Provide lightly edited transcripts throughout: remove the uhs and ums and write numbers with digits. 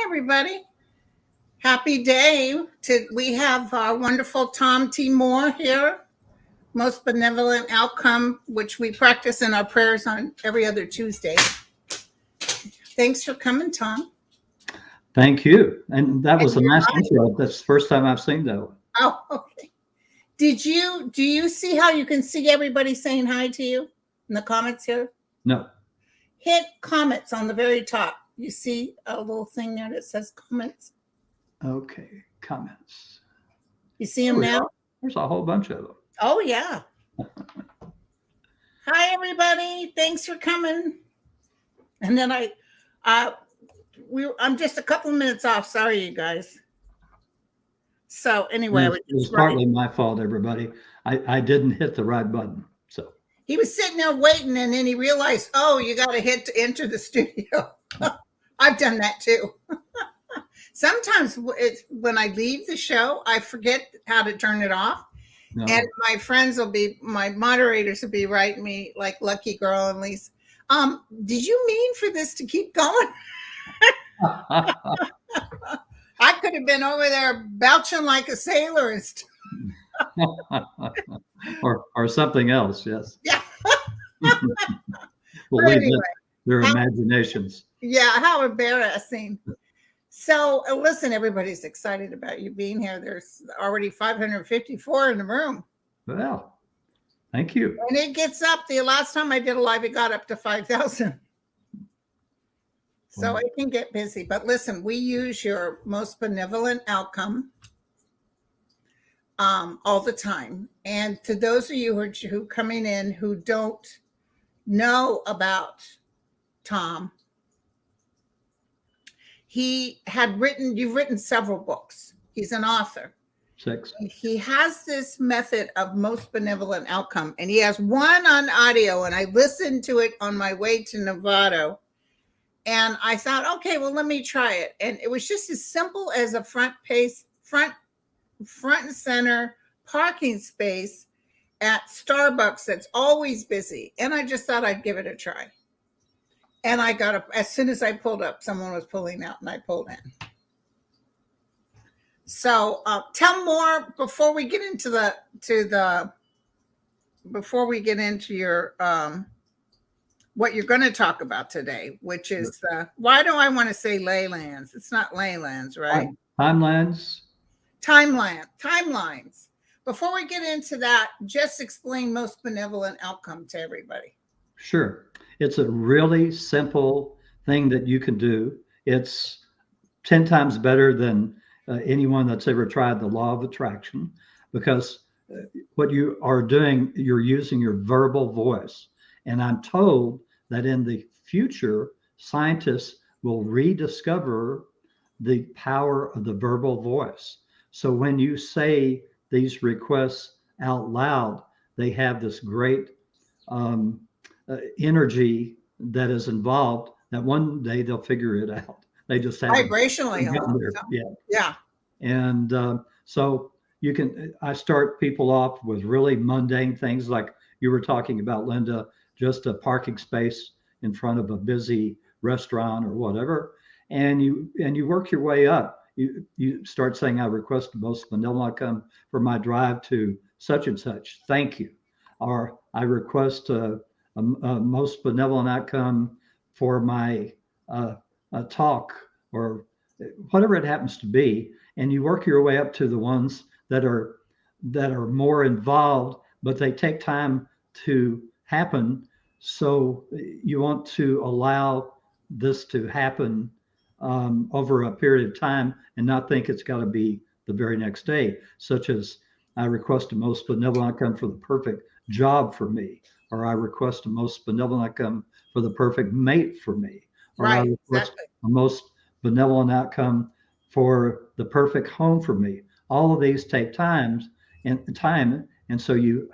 Everybody. Happy day. We have our wonderful Tom T. Moore here, most benevolent outcome, which we practice in our prayers on every other Tuesday. Thanks for coming, Tom. Thank you. And that was a nice intro. That's the first time I've seen that one. Oh, okay. Do you see how you can see everybody saying hi to you in the comments here? No. Hit comments on the very top. You see a little thing there that says comments? Okay, comments. You see them now? There's a whole bunch of them. Oh, yeah. Hi, everybody. Thanks for coming. And then I'm just a couple of minutes off. Sorry, you guys. So anyway. It was partly my fault, everybody. I didn't hit the right button. So he was sitting there waiting, and then he realized, oh, you got to hit to enter the studio. I've done that too. Sometimes when I leave the show, I forget how to turn it off. No. And my moderators will be writing me like Lucky Girl and Lisa. Did you mean for this to keep going? I could have been over there belching like a sailor and stuff. or something else, yes. Yeah. Well, anyway, their imaginations. Yeah, how embarrassing. So listen, everybody's excited about you being here. There's already 554 in the room. Well, thank you. And it gets up. The last time I did a live, it got up to 5,000. So it can get busy. But listen, we use your most benevolent outcome all the time. And to those of you who are coming in who don't know about Tom, you've written several books. He's an author. 6. He has this method of most benevolent outcome, and he has one on audio, and I listened to it on my way to Nevada, and I thought, okay, well, let me try it. And it was just as simple as a front and center parking space at Starbucks that's always busy. And I just thought I'd give it a try. And I got up as soon as I pulled up, someone was pulling out and I pulled in. So tell more before we get into your what you're going to talk about today, which is why do I want to say leylands? It's not leylands, right? Timelines. Timelines. Before we get into that, just explain most benevolent outcome to everybody. Sure. It's a really simple thing that you can do. It's 10 times better than anyone that's ever tried the law of attraction, because what you are doing, you're using your verbal voice. And I'm told that in the future, scientists will rediscover the power of the verbal voice. So when you say these requests out loud, they have this great energy that is involved, that one day they'll figure it out. They just have vibrationally. Yeah. And so I start people off with really mundane things like you were talking about, Linda, just a parking space in front of a busy restaurant or whatever. And you work your way up. You start saying, I request the most benevolent outcome for my drive to such and such. Thank you. Or I request a most benevolent outcome for my talk, or whatever it happens to be. And you work your way up to the ones that are more involved, but they take time to happen. So you want to allow this to happen over a period of time and not think it's got to be the very next day, such as I request a most benevolent outcome for the perfect job for me, or I request a most benevolent outcome for the perfect mate for me, or I Right, request exactly. a most benevolent outcome for the perfect home for me. All of these take time, and so you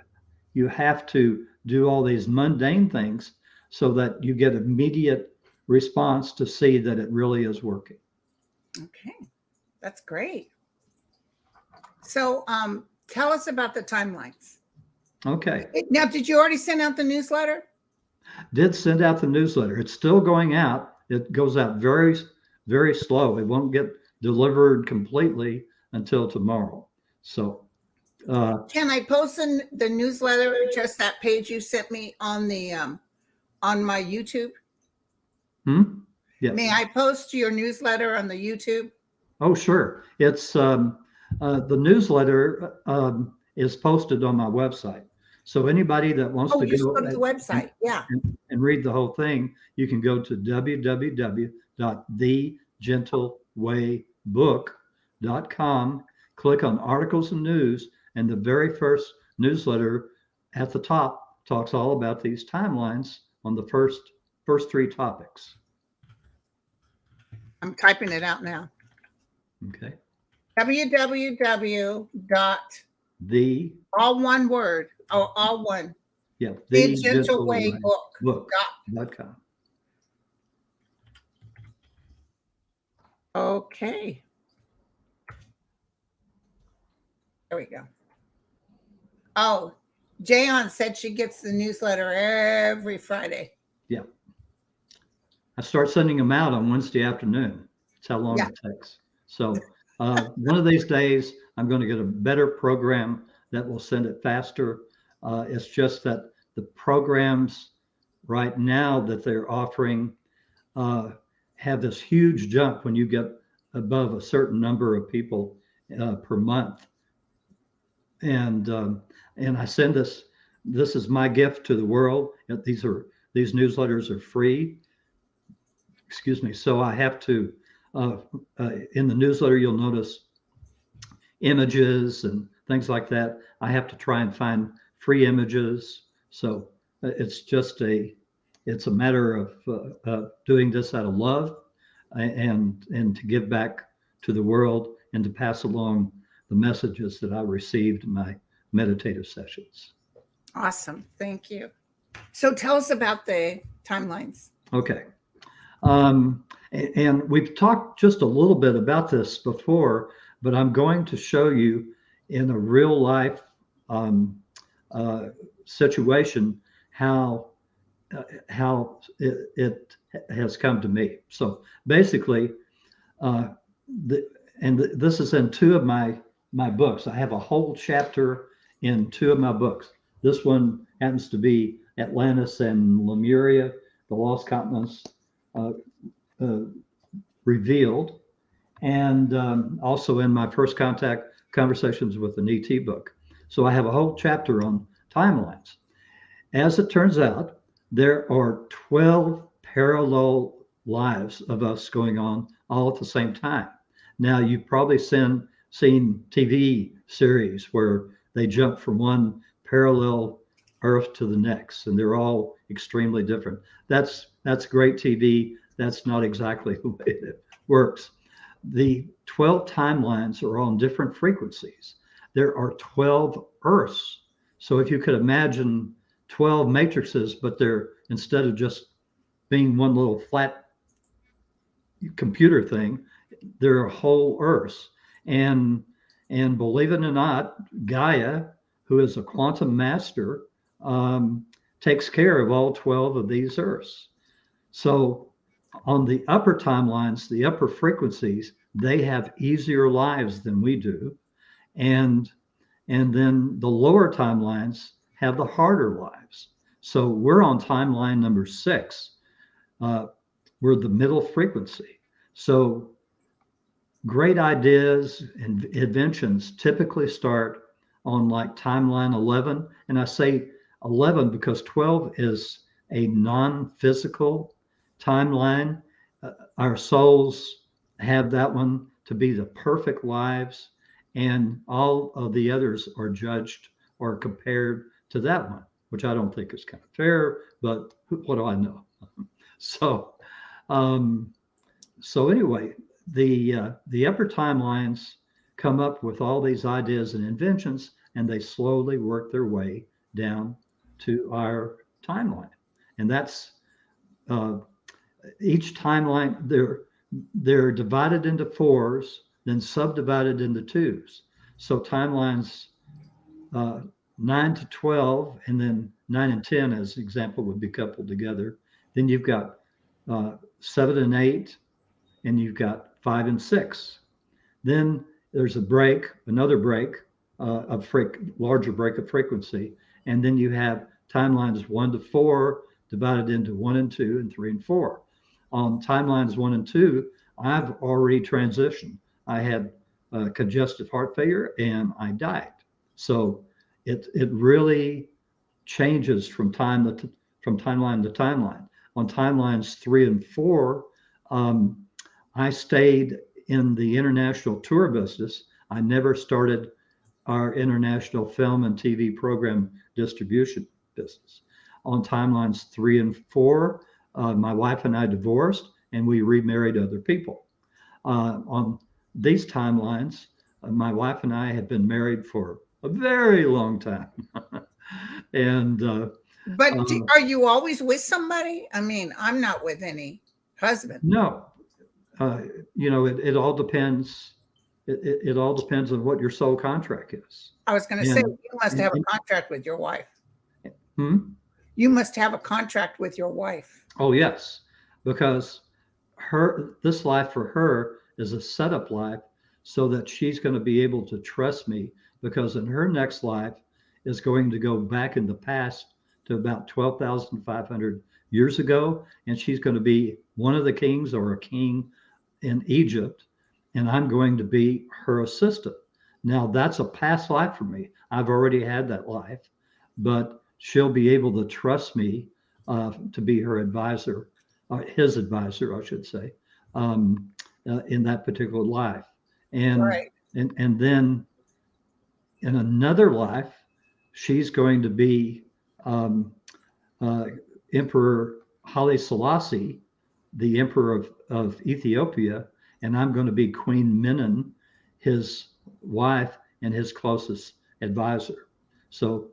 have to do all these mundane things so that you get immediate response to see that it really is working. Okay, that's great. So, tell us about the timelines. Okay. Now, did you already send out the newsletter? Did send out the newsletter. It's still going out. It goes out very, very slow. It won't get delivered completely until tomorrow. So, Can I post the newsletter, just that page you sent me on my YouTube? Yes. May I post your newsletter on the YouTube? Oh, sure. It's the newsletter is posted on my website. So anybody that wants Oh, to you just go go to the website. Yeah. and read the whole thing, you can go to www.thegentleWaybook.com, click on articles and news, and the very first newsletter at the top talks all about these timelines on the first three topics. I'm typing it out now. Okay. www. The All one word. Oh, all one. Yeah, thegentleWaybook.com. Okay. There we go. Oh, Jayon said she gets the newsletter every Friday. Yeah. I start sending them out on Wednesday afternoon. That's how long it takes. So one of these days, I'm going to get a better program that will send it faster. It's just that the programs right now that they're offering have this huge jump when you get above a certain number of people per month. And I send this. This is my gift to the world. These newsletters are free. Excuse me. So I have to in the newsletter you'll notice images and things like that. I have to try and find free images. So it's just it's a matter of doing this out of love and to give back to the world and to pass along the messages that I received in my meditative sessions. Awesome. Thank you. So tell us about the timelines. Okay. And we've talked just a little bit about this before, but I'm going to show you in a real life situation how it has come to me. So basically, this is in two of my books. I have a whole chapter in two of my books. This one happens to be Atlantis and Lemuria, the Lost Continents Revealed, and also in my First Contact Conversations with an ET book. So I have a whole chapter on timelines. As it turns out, there are 12 parallel lives of us going on all at the same time. Now, you've probably seen TV series where they jump from one parallel Earth to the next, and they're all extremely different. That's great TV. That's not exactly the way it works. The 12 timelines are on different frequencies. There are 12 Earths. So if you could imagine 12 matrices, but they're, instead of just being one little flat computer thing, there are whole Earths. And believe it or not, Gaia, who is a quantum master, takes care of all 12 of these Earths. So on the upper timelines, the upper frequencies, they have easier lives than we do. And then the lower timelines have the harder lives. So we're on timeline number 6. We're the middle frequency. So great ideas and inventions typically start on like timeline 11. And I say 11 because 12 is a non-physical timeline. Our souls have that one to be the perfect lives. and all of the others are judged or compared to that one, which I don't think is kind of fair, but what do I know? So, um, so anyway, the upper timelines come up with all these ideas and inventions, and they slowly work their way down to our timeline, and that's uh, each timeline. They're divided into fours, then subdivided into twos. So timelines uh, 9 to 12, and then 9 and 10, as example, would be coupled together. Then you've got 7 and 8, and you've got 5 and 6. Then there's a break, another break, larger break of frequency, and then you have timelines 1 to 4 divided into 1 and 2 and 3 and 4. On timelines 1 and 2, I've already transitioned. I had congestive heart failure and I died. So it really changes from timeline to timeline. On timelines 3 and 4, I stayed in the international tour business. I never started our international film and TV program distribution business. On timelines 3 and 4, my wife and I divorced and we remarried other people. On these timelines, my wife and I had been married for a very long time. and But are you always with somebody? I mean, I'm not with any husband. No, it all depends. It all depends on what your soul contract is. I was going to say, you must have a contract with your wife. You must have a contract with your wife. Oh, yes, because this life for her is a setup life so that she's going to be able to trust me, because in her next life is going to go back in the past to about 12,500 years ago. And she's going to be one of the kings or a king in Egypt. And I'm going to be her assistant. Now that's a past life for me. I've already had that life, but she'll be able to trust me to be her advisor, his advisor, I should say, in that particular life. And, right. and then in another life, she's going to be Emperor Haile Selassie, the Emperor of Ethiopia, and I'm going to be Queen Menon, his wife and his closest advisor. So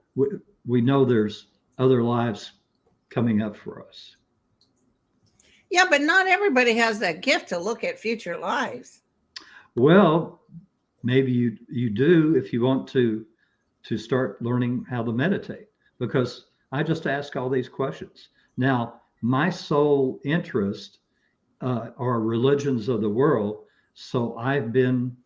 we know there's other lives coming up for us. Yeah, but not everybody has that gift to look at future lives. Well, maybe you do if you want to start learning how to meditate, because I just ask all these questions. Now, my sole interest are religions of the world. So I've been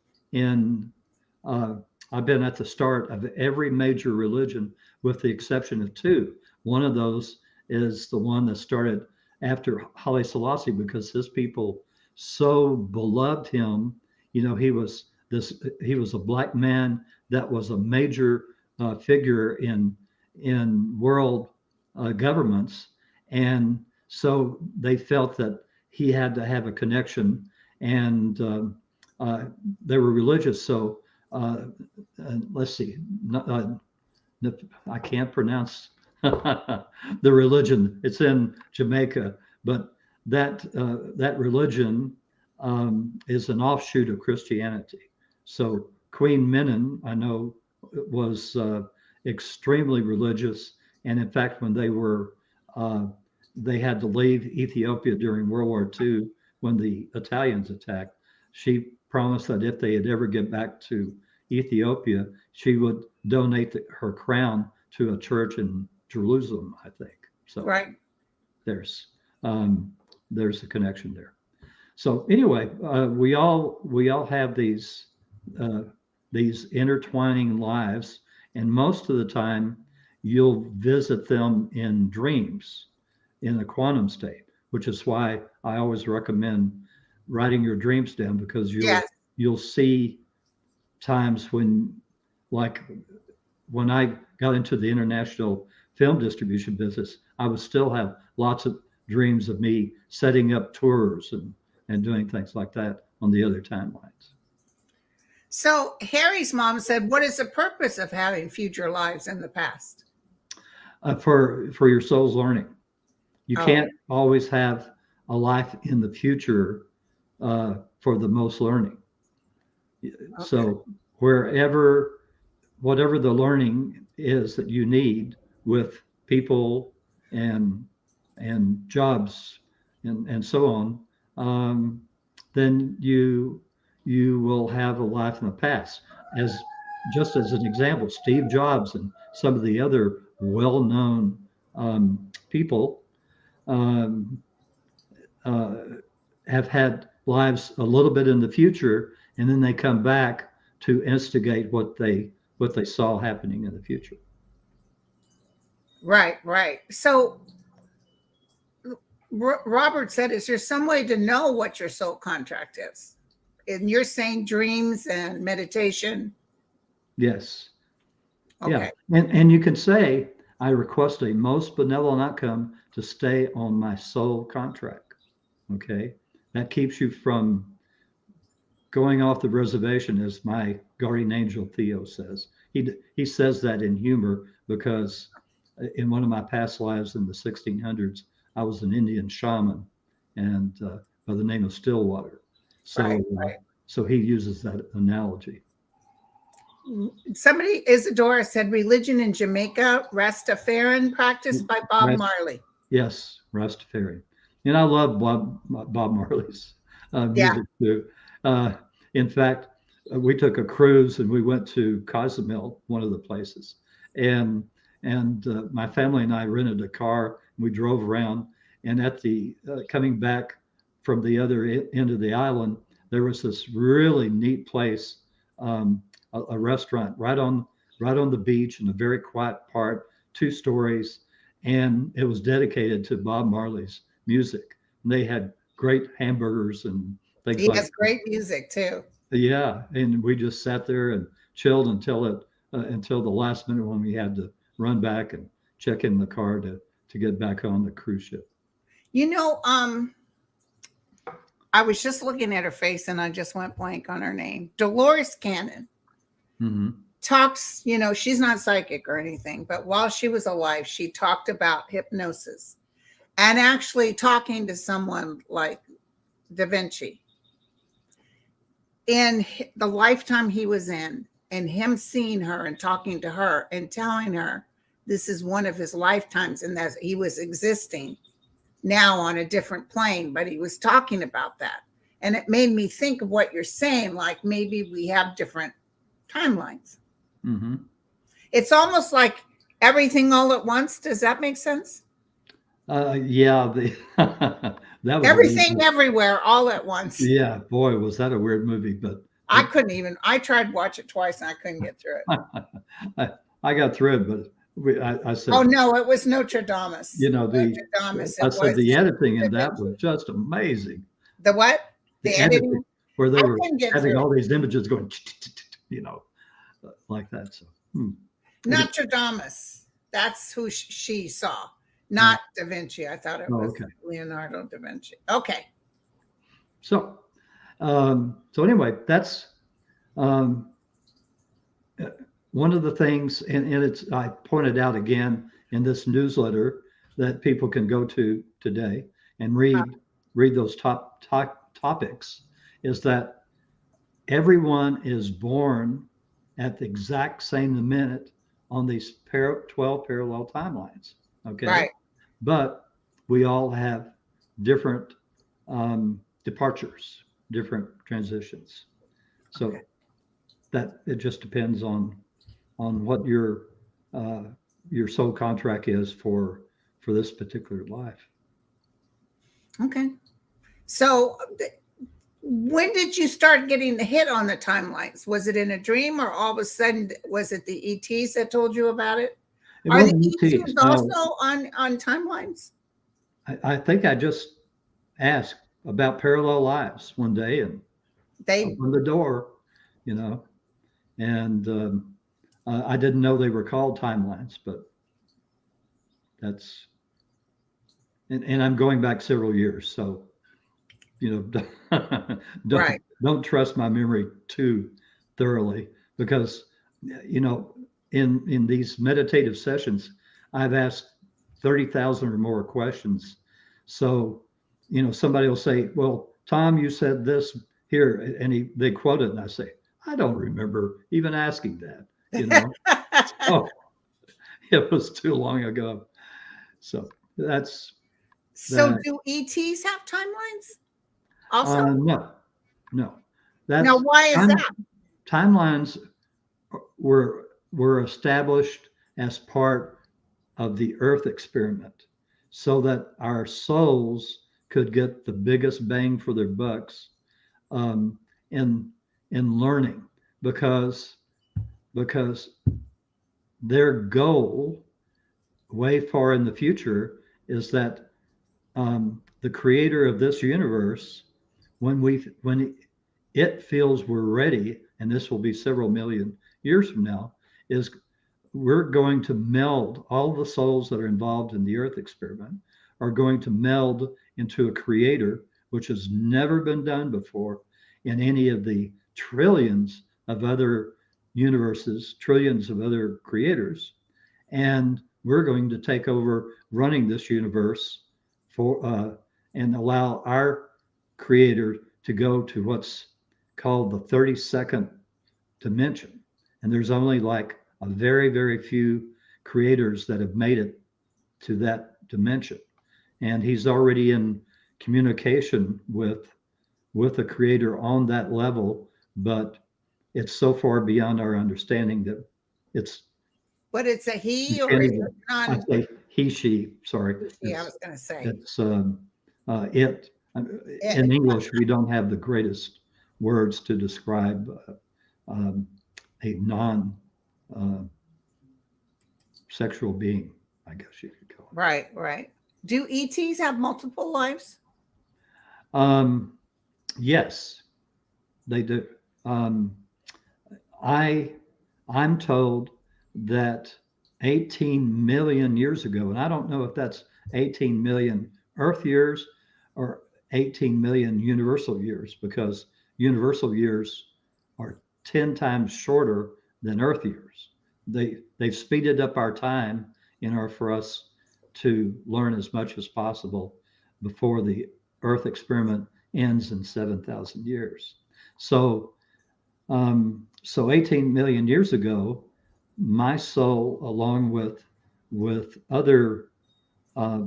at the start of every major religion with the exception of 2. One of those is the one that started after Haile Selassie, because his people so beloved him. He was a black man that was a major figure in world governments, and so they felt that he had to have a connection, and they were religious. So let's see, I can't pronounce the religion. It's in Jamaica, but that religion is an offshoot of Christianity. So Queen Menon, I know, was extremely religious, and in fact, when they had to leave Ethiopia during World War II when the Italians attacked, she promised that if they had ever get back to Ethiopia, she would donate her crown to a church in Jerusalem, I think. So right. There's a connection there. So anyway, we all have these intertwining lives, and most of the time you'll visit them in dreams, in a quantum state, which is why I always recommend writing your dreams down, because you'll see times when, like when I got into the international film distribution business, I would still have lots of dreams of me setting up tours and doing things like that on the other timelines. So Harry's mom said, what is the purpose of having future lives in the past? For your soul's learning. You Oh, can't always have a life in the future for the most learning. okay. So wherever, whatever the learning is that you need with people and jobs and so on, then you will have a life in the past. As just as an example, Steve Jobs and some of the other well-known people um, uh, have had lives a little bit in the future, and then they come back to instigate what they saw happening in the future. Right, right. So Robert said, is there some way to know what your soul contract is? And you're saying dreams and meditation. Yes. Yeah. Okay. And you can say, I request a most benevolent outcome to stay on my soul contract. Okay. That keeps you from going off the reservation, as my guardian angel Theo says. He says that in humor because in one of my past lives in the 1600s, I was an Indian shaman, and by the name of Stillwater. So Right, so he uses that analogy. right. Somebody, Isadora said, religion in Jamaica, Rastafarian practiced by Bob Marley. Yes, Rastafarian. And I love Bob Marley's Yeah. music too. Uh, in fact, we took a cruise and we went to Cozumel, one of the places, and my family and I rented a car. And we drove around, and at the coming back from the other end of the island, there was this really neat place, a restaurant right on the beach in a very quiet part, 2 stories, and it was dedicated to Bob Marley's music. And they had great hamburgers and things He like has that. great music too. Yeah, and we just sat there and chilled until the last minute when we had to run back and check in the car to get back on the cruise ship. You know, I was just looking at her face and I just went blank on her name. Dolores Cannon Mm-hmm. talks, you know, she's not psychic or anything, but while she was alive, she talked about hypnosis and actually talking to someone like Da Vinci in the lifetime he was in, and him seeing her and talking to her and telling her this is one of his lifetimes and that he was existing now on a different plane, but he was talking about that. And it made me think of what you're saying, like maybe we have different timelines. Mm-hmm. It's almost like everything all at once. Does that make sense? Yeah, that was Everything everywhere all at once. yeah, boy, was that a weird movie, but I couldn't even, I tried to watch it twice and I couldn't get through it. I got through it, but I said, Oh no, it was Notre Dame. you know, I said the editing in that was just amazing. The what? The The editing? where they I were couldn't get having through all it. these images going, you know, like that. So, Notre Dame. That's who she saw, not Da Vinci. I thought it was okay. Leonardo da Vinci. Okay. So, so anyway, that's one of the things, and it's I pointed out again in this newsletter that people can go to today and read those top topics, is that everyone is born at the exact same minute on these 12 parallel timelines. Okay. Right. But we all have different departures, different transitions. So Okay. that it just depends on what your soul contract is for this particular life. Okay. So when did you start getting the hit on the timelines? Was it in a dream, or all of a sudden was it the ETs that told you about it? Are the ETs also on timelines? I think I just asked about parallel lives one day, and they opened the door, you know, and I didn't know they were called timelines, but that's, and I'm going back several years, so, you know, don't trust my memory too thoroughly because, in these meditative sessions, I've asked 30,000 or more questions. So, somebody will say, well, Tom, you said this here, and they quote it, and I say, I don't remember even asking that. Oh, it was too long ago. So that's So that. do ETs have timelines also? No, no. Now, That's why is time, that? timelines were established as part of the Earth experiment, so that our souls could get the biggest bang for their bucks, um, in learning, because because their goal, way far in the future, is that, the creator of this universe, when it feels we're ready, and this will be several million years from now, is we're going to meld all the souls that are involved in the Earth experiment are going to meld into a creator, which has never been done before in any of the trillions of other universes, trillions of other creators. And we're going to take over running this universe and allow our creator to go to what's called the 32nd dimension. And there's only like a very, very few creators that have made it to that dimension. And he's already in communication with a creator on that level, but it's so far beyond our understanding that it's But it's a he, we or can't is even, it I non? say he, she, sorry. Yeah, I was going to say It's it. In it. English, we don't have the greatest words to describe a non uh, sexual being, I guess you could call Right, right. Do ETs have multiple lives? it. Yes, they do. Um, I I'm told that 18 million years ago, and I don't know if that's 18 million Earth years or 18 million universal years, because universal years are 10 times shorter than Earth years. They've speeded up our time in order for us to learn as much as possible before the Earth experiment ends in 7,000 years. So 18 million years ago, my soul, along with other uh,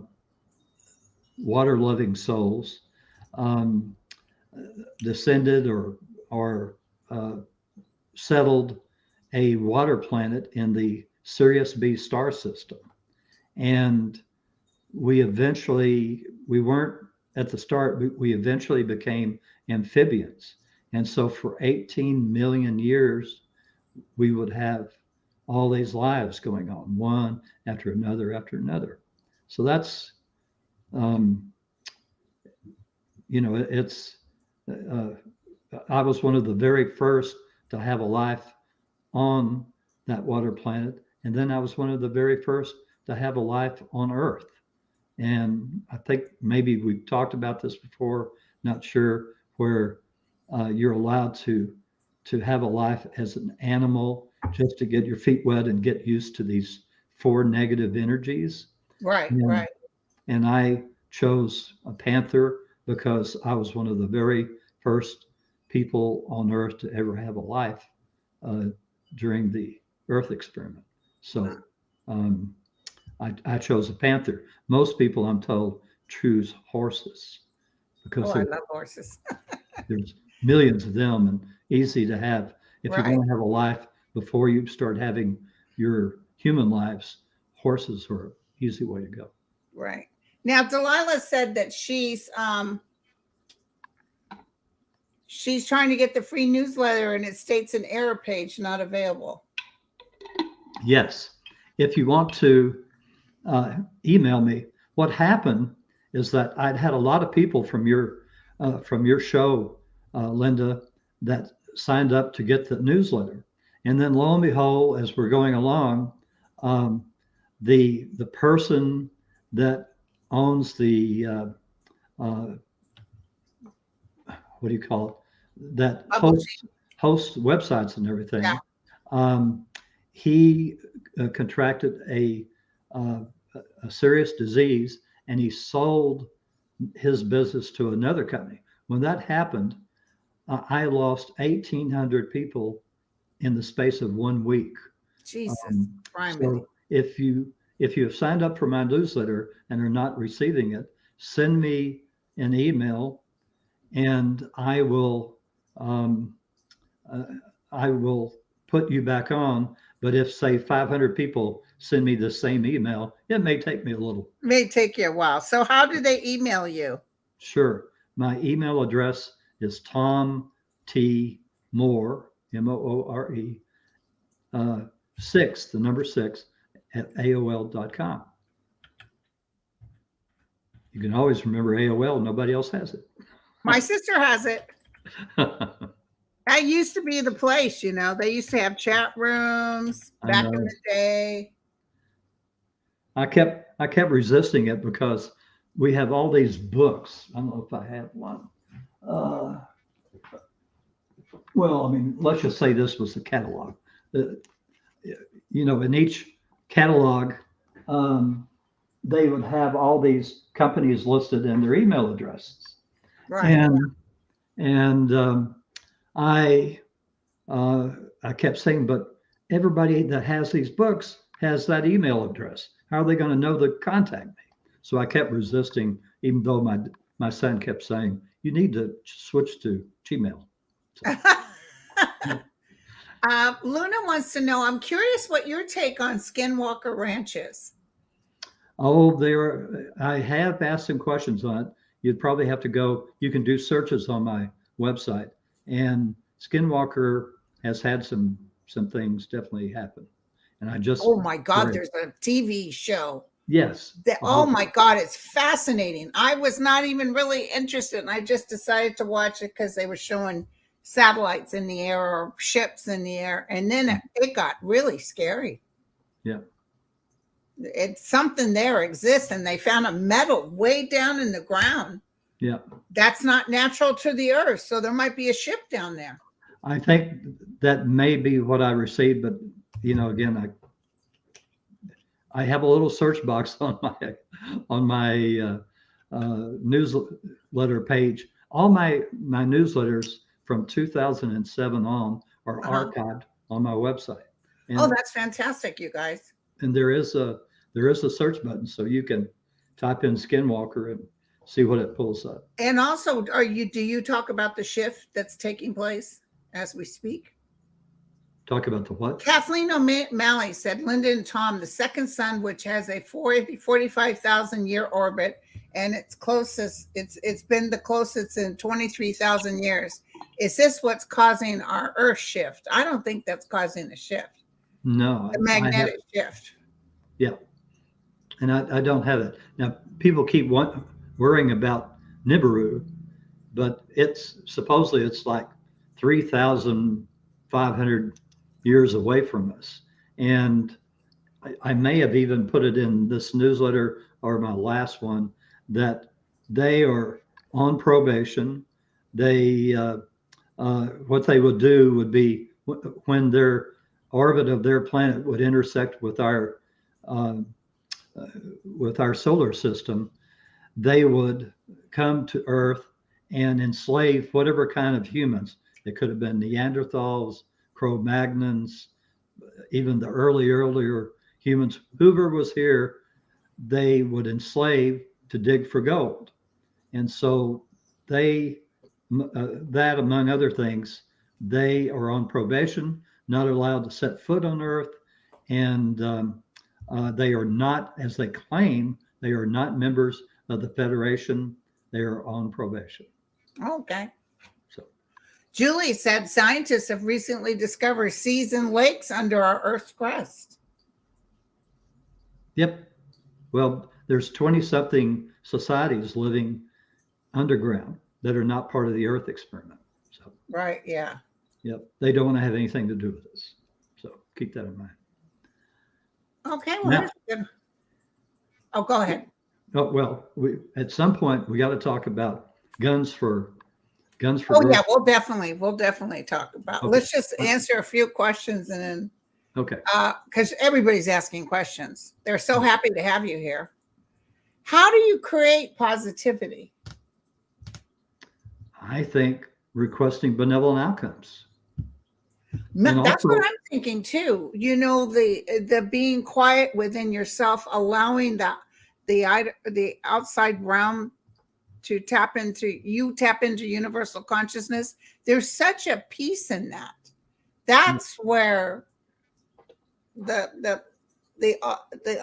water-loving souls, um, descended or uh, settled a water planet in the Sirius B star system, and we weren't at the start, but we eventually became amphibians. And so for 18 million years, we would have all these lives going on, one after another after another. So that's, um, it's, uh, I was one of the very first to have a life on that water planet. And then I was one of the very first to have a life on Earth. And I think maybe we've talked about this before, not sure, where you're allowed to have a life as an animal just to get your feet wet and get used to these four negative energies. Right, And, right. and I chose a panther because I was one of the very first people on Earth to ever have a life uh, during the Earth experiment. So um, I chose a panther. Most people, I'm told, choose horses because Oh, I love horses. there's millions of them and easy to have. If you're Right, going to have a life before you start having your human lives, horses are an easy way to go. right. Now, Delilah said that she's trying to get the free newsletter, and it states an error page not available. Yes. If you want to email me, what happened is that I'd had a lot of people from your show, Linda, that signed up to get the newsletter. And then lo and behold, as we're going along, um, the person that owns the uh, what do you call it? That Publishing. hosts websites and everything. Yeah. He contracted uh, a serious disease, and he sold his business to another company. When that happened, I lost 1,800 people in the space of 1 week. Jesus, So if you have signed up for my newsletter and are not receiving it, send me an email, and um, I will put you back on. But if, say, 500 people send me the same email, it may take me a little. May take you a while. So how do they email you? Sure. My email address is Tom T. Moore, Moore, 6, the number 6, at AOL.com. You can always remember AOL. Nobody else has it. My sister has it. That used to be the place, you know. They used to have chat rooms back in the day. I kept resisting it because we have all these books. I don't know if I have one. Well, I mean, let's just say this was the catalog. You know, in each catalog, they would have all these companies listed and their email addresses. Right. And I kept saying, but everybody that has these books has that email address. How are they going to know to contact me? So I kept resisting, even though my son kept saying, you need to switch to Gmail. So. Luna wants to know, I'm curious what your take on Skinwalker Ranch is. Oh, I have asked some questions on it. You'd probably have to go, you can do searches on my website. And Skinwalker has had some things definitely happen. And I just. Oh my God, there's a TV show. Yes. Oh my God, it's fascinating. I was not even really interested. And I just decided to watch it because they were showing satellites in the air or ships in the air. And then it got really scary. Yeah. It's something there exists, and they found a metal way down in the ground. Yeah. That's not natural to the earth. So there might be a ship down there. I think that may be what I received, but you know, again, I have a little search box on my newsletter page. All my newsletters from 2007 on are archived on my website. And, oh, that's fantastic, you guys. And there is a search button, so you can type in Skinwalker and see what it pulls up. And also, do you talk about the shift that's taking place as we speak? Talk about the what? Kathleen O'Malley said, Linda and Tom, the second sun, which has a 45,000 year orbit, and it's been the closest in 23,000 years. Is this what's causing our Earth shift? I don't think that's causing a shift. No. The magnetic shift. Yeah. And I don't have it. Now, people keep worrying about Nibiru, but supposedly it's like 3,500 years away from us. And I may have even put it in this newsletter or my last one that they are on probation. They what they would do would be when their orbit of their planet would intersect with our solar system, they would come to Earth and enslave whatever kind of humans. It could have been Neanderthals, Cro-Magnons, even the earlier humans. Whoever was here, they would enslave to dig for gold. And so that among other things, they are on probation, not allowed to set foot on Earth, and they are not, as they claim, they are not members of the Federation. They are on probation. Okay. So, Julie said scientists have recently discovered seas and lakes under our Earth's crust. Yep. Well, there's 20-something societies living underground that are not part of the Earth experiment. So. Right. Yeah. Yep. They don't want to have anything to do with this. So keep that in mind. Okay. Well, oh, go ahead. Oh, well, at some point we got to talk about guns for Guns for Oh Growth. yeah, we'll definitely talk about. Okay. Let's just answer a few questions and then Okay. because everybody's asking questions. They're so happy to have you here. How do you create positivity? I think requesting benevolent outcomes. And That's what also, I'm thinking too. You know, the being quiet within yourself, allowing the outside realm to tap into universal consciousness. There's such a peace in that. That's where the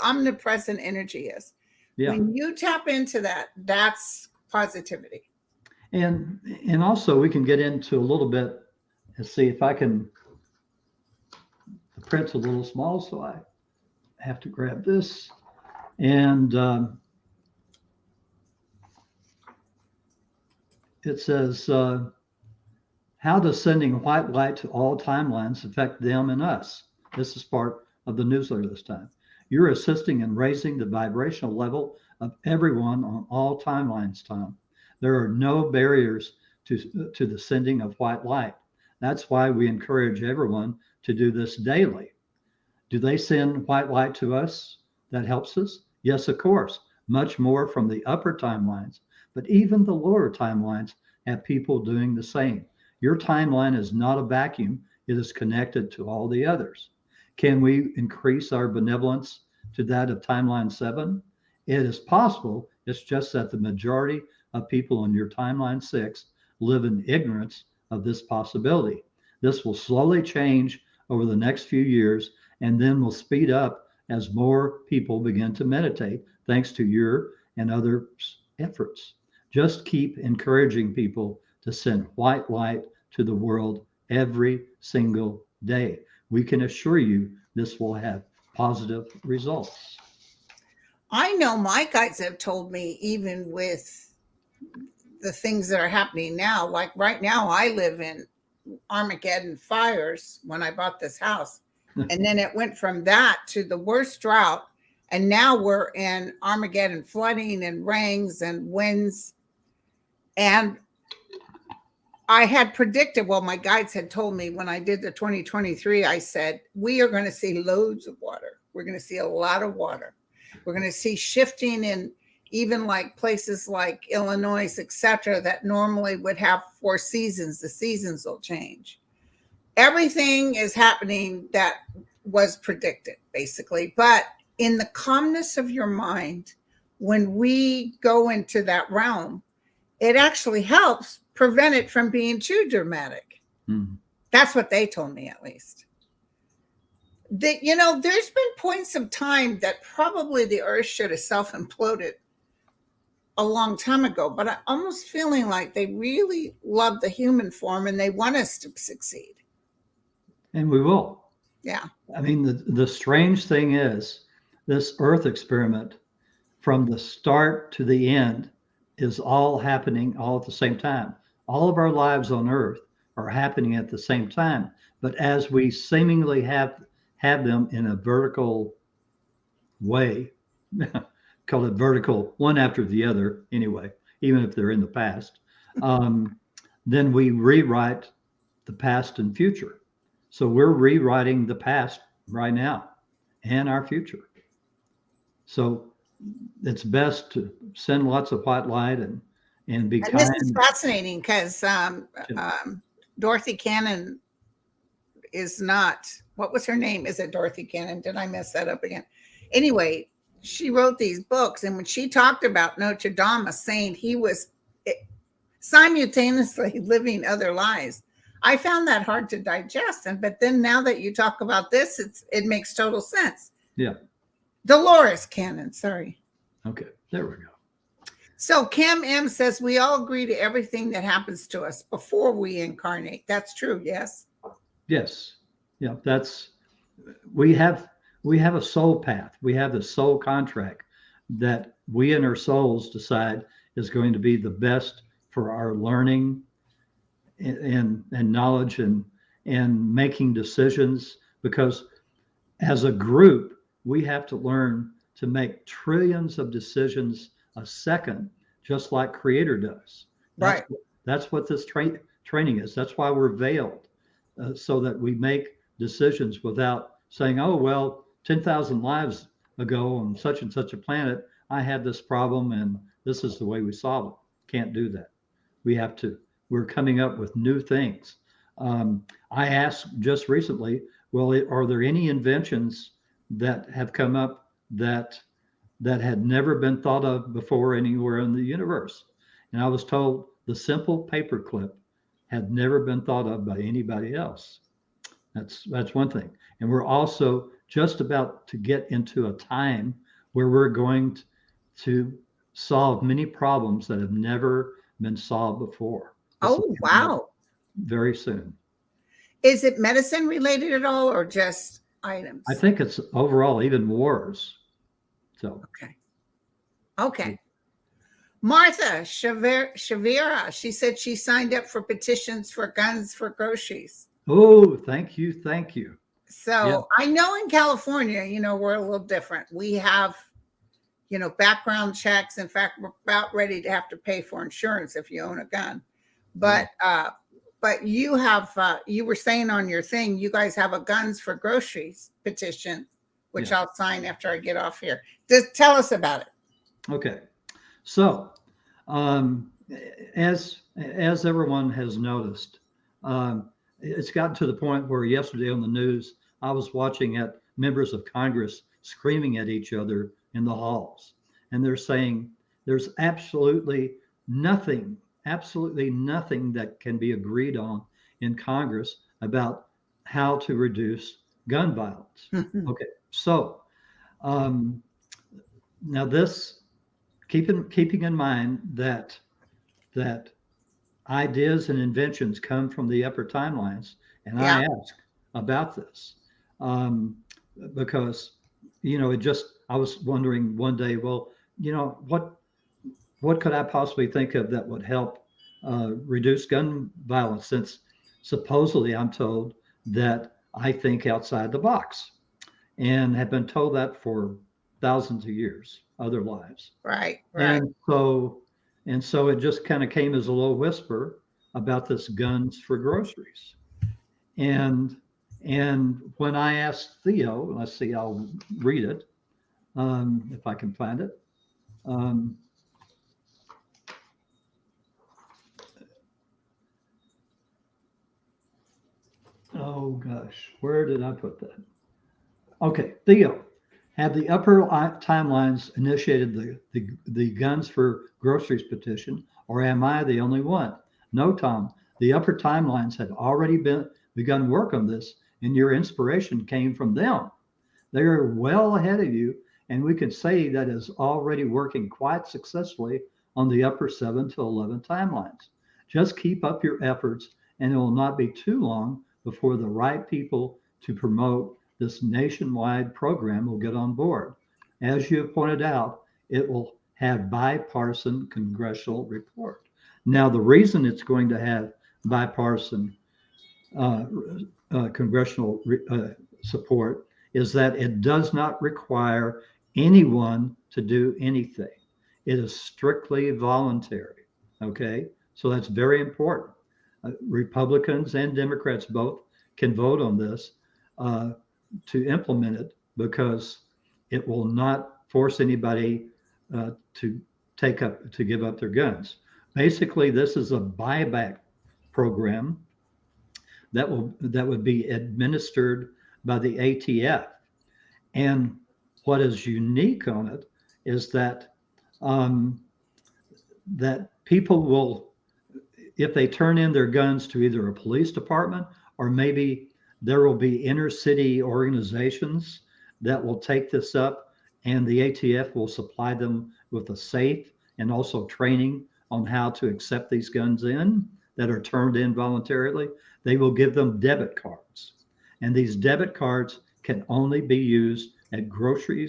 omnipresent energy is. yeah. When you tap into that, that's positivity. And also we can get into a little bit and see if I can, the print's a little small, so I have to grab this. And it says, how does sending white light to all timelines affect them and us? This is part of the newsletter this time. You're assisting in raising the vibrational level of everyone on all timelines, Tom. There are no barriers to the sending of white light. That's why we encourage everyone to do this daily. Do they send white light to us? That helps us? Yes, of course. Much more from the upper timelines, but even the lower timelines have people doing the same. Your timeline is not a vacuum. It is connected to all the others. Can we increase our benevolence to that of timeline 7? It is possible. It's just that the majority of people on your timeline 6 live in ignorance of this possibility. This will slowly change over the next few years and then will speed up as more people begin to meditate, thanks to your and others' efforts. Just keep encouraging people to send white light to the world every single day. We can assure you this will have positive results. I know my guides have told me, even with the things that are happening now, like right now, I live in Armageddon fires when I bought this house. And then it went from that to the worst drought. And now we're in Armageddon flooding and rains and winds. And I had predicted, well, my guides had told me when I did the 2023, I said, we are going to see loads of water. We're going to see a lot of water. We're going to see shifting in even like places like Illinois, etc., that normally would have 4 seasons. The seasons will change. Everything is happening that was predicted, basically. But in the calmness of your mind, when we go into that realm, it actually helps prevent it from being too dramatic. Mm-hmm. That's what they told me, at least. You know, there's been points of time that probably the earth should have self-imploded a long time ago, but I'm almost feeling like they really love the human form and they want us to succeed. And we will. Yeah. I mean, the strange thing is this Earth experiment from the start to the end is all happening all at the same time. All of our lives on Earth are happening at the same time. But as we seemingly have them in a vertical way, call it vertical, one after the other anyway, even if they're in the past, then we rewrite the past and future. So we're rewriting the past right now and our future. So it's best to send lots of white light and be kind. This is fascinating because Dorothy Cannon is not, what was her name? Is it Dorothy Cannon? Did I mess that up again? Anyway, she wrote these books, and when she talked about Notre Dame, saying he was simultaneously living other lives, I found that hard to digest. But then now that you talk about this, it makes total sense. Yeah. Dolores Cannon, sorry. Okay, there we go. So Kim M says, we all agree to everything that happens to us before we incarnate. That's true, yes? Yes. Yeah, we have a soul path. We have a soul contract that we and our souls decide is going to be the best for our learning and knowledge and making decisions, because as a group, we have to learn to make trillions of decisions a second, just like Creator does. Right. That's what this training is. That's why we're veiled, so that we make decisions without saying, oh, well, 10,000 lives ago on such and such a planet, I had this problem and this is the way we solve it. Can't do that. We're coming up with new things. I asked just recently, well, are there any inventions that have come up that had never been thought of before anywhere in the universe? And I was told the simple paperclip had never been thought of by anybody else. That's one thing. And we're also just about to get into a time where we're going to solve many problems that have never been solved before. Oh, wow. Very soon. Is it medicine related at all or just items? I think it's overall, even wars. So. Okay. Martha Shavira, she said she signed up for petitions for guns for groceries. Oh, thank you. Thank you. So yeah. I know in California, we're a little different. We have, background checks. In fact, we're about ready to have to pay for insurance if you own a gun. But you have, you were saying on your thing, you guys have a guns for groceries petition, which I'll sign after I get off here. Just tell us about it. Okay. So, as everyone has noticed, it's gotten to the point where yesterday on the news, I was watching at members of Congress screaming at each other in the halls. And they're saying there's absolutely nothing that can be agreed on in Congress about how to reduce gun violence. Okay. So now this, keeping in mind that ideas and inventions come from the upper timelines, and I ask about this because I was wondering one day, well, what could I possibly think of that would help reduce gun violence, since supposedly I'm told that I think outside the box, and have been told that for thousands of years, other lives. Right. And so it just kind of came as a low whisper about this guns for groceries. And when I asked Theo, let's see, I'll read it if I can find it. Oh gosh, where did I put that? Okay, Theo, have the upper timelines initiated the guns for groceries petition, or am I the only one? No, Tom, the upper timelines have already begun work on this, and your inspiration came from them. They are well ahead of you, and we can say that is already working quite successfully on the upper 7 to 11 timelines. Just keep up your efforts, and it will not be too long before the right people to promote this nationwide program will get on board. As you have pointed out, it will have bipartisan congressional support. Now, the reason it's going to have bipartisan congressional support is that it does not require anyone to do anything. It is strictly voluntary. Okay, so that's very important. Republicans and Democrats both can vote on this to implement it, because it will not force anybody to give up their guns. Basically, this is a buyback program that would be administered by the ATF. And what is unique on it is that that people will, if they turn in their guns to either a police department, or maybe there will be inner city organizations that will take this up, and the ATF will supply them with a safe and also training on how to accept these guns in that are turned in voluntarily. They will give them debit cards, and these debit cards can only be used at grocery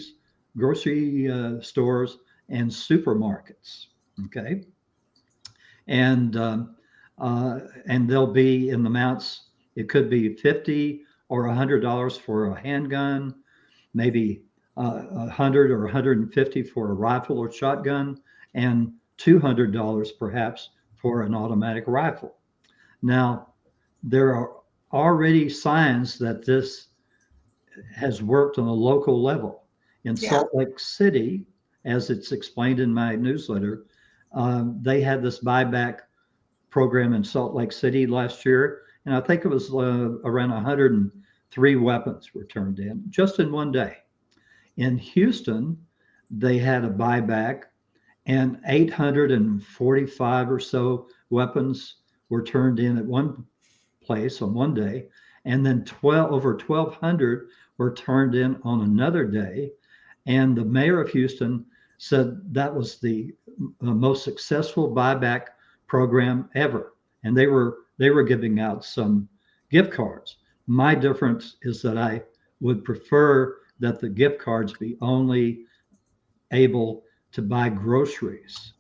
stores and supermarkets. Okay, and they'll be in amounts. It could be $50 or $100 for a handgun, maybe $100 or $150 for a rifle or shotgun, and $200 perhaps for an automatic rifle. Now, there are already signs that this has worked on a local level. In Yeah. Salt Lake City, as it's explained in my newsletter, they had this buyback program in Salt Lake City last year, and I think it was around 103 weapons were turned in just in one day. In Houston, they had a buyback, and 845 or so weapons were turned in at one place on one day, and then over 1,200 were turned in on another day. And the mayor of Houston said that was the most successful buyback program ever. And they were giving out some gift cards. My difference is that I would prefer that the gift cards be only able to buy groceries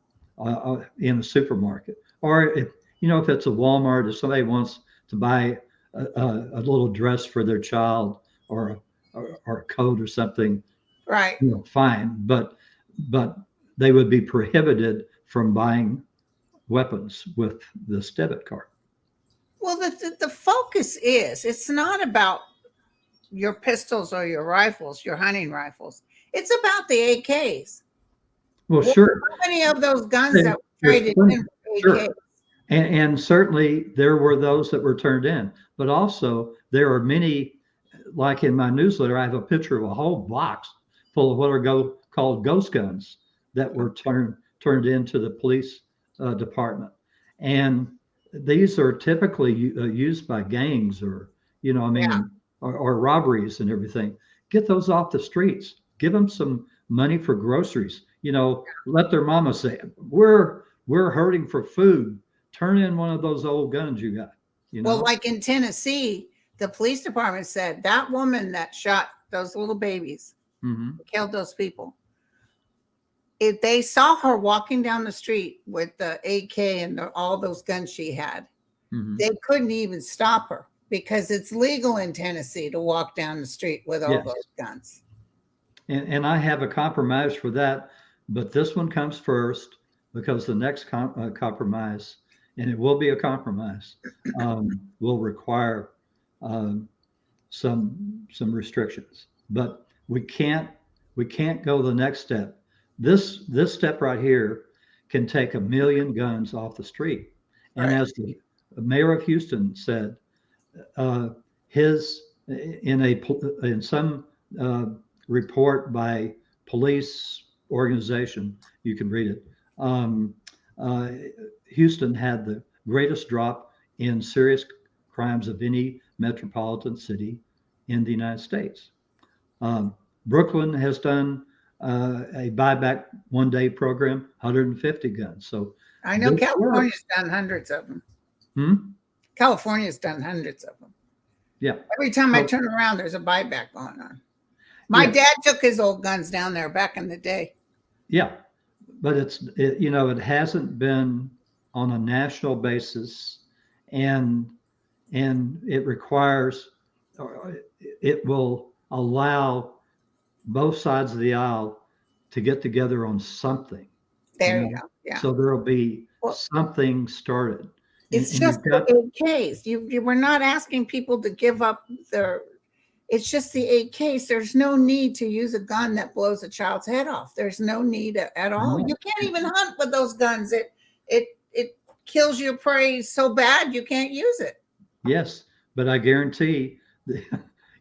in a supermarket, or if it's a Walmart, if somebody wants to buy a little dress for their child or a coat or something, Right. Fine, but they would be prohibited from buying weapons with this debit card. Well, the focus is, it's not about your pistols or your rifles, your hunting rifles. It's about the AKs. Well, sure. How many of those guns that were traded in for Sure. AKs? And certainly there were those that were turned in, but also there are many, like in my newsletter, I have a picture of a whole box full of what are called ghost guns that were turned into the police department. And these are typically used by gangs or, or robberies and everything. Get those off the streets. Give them some money for groceries. Let their mama say, we're hurting for food. Turn in one of those old guns you got. Well, like in Tennessee, the police department said that woman that shot those little babies, killed those people, if they saw her walking down the street with the AK and all those guns she had, they couldn't even stop her because it's legal in Tennessee to walk down the street with all those guns. And I have a compromise for that, but this one comes first because the next compromise, and it will be a compromise, will require some restrictions. But we can't go the next step. This step right here can take 1 million guns off the street. And as the mayor of Houston said, in some report by police organization, you can read it. Houston had the greatest drop in serious crimes of any metropolitan city in the United States. Brooklyn has done a buyback one-day program, 150 guns. So I know California's done hundreds of them. California's done hundreds of them. Yeah. Every time I turn around, there's a buyback going on. My dad took his old guns down there back in the day. Yeah, but it hasn't been on a national basis, and it requires, it will allow both sides of the aisle to get together on something. There you go. Yeah. So there'll be something started. It's just the AKs. We're not asking people to give up their. It's just the AKs. There's no need to use a gun that blows a child's head off. There's no need at all. You can't even hunt with those guns. It kills your prey so bad you can't use it. Yes, but I guarantee, the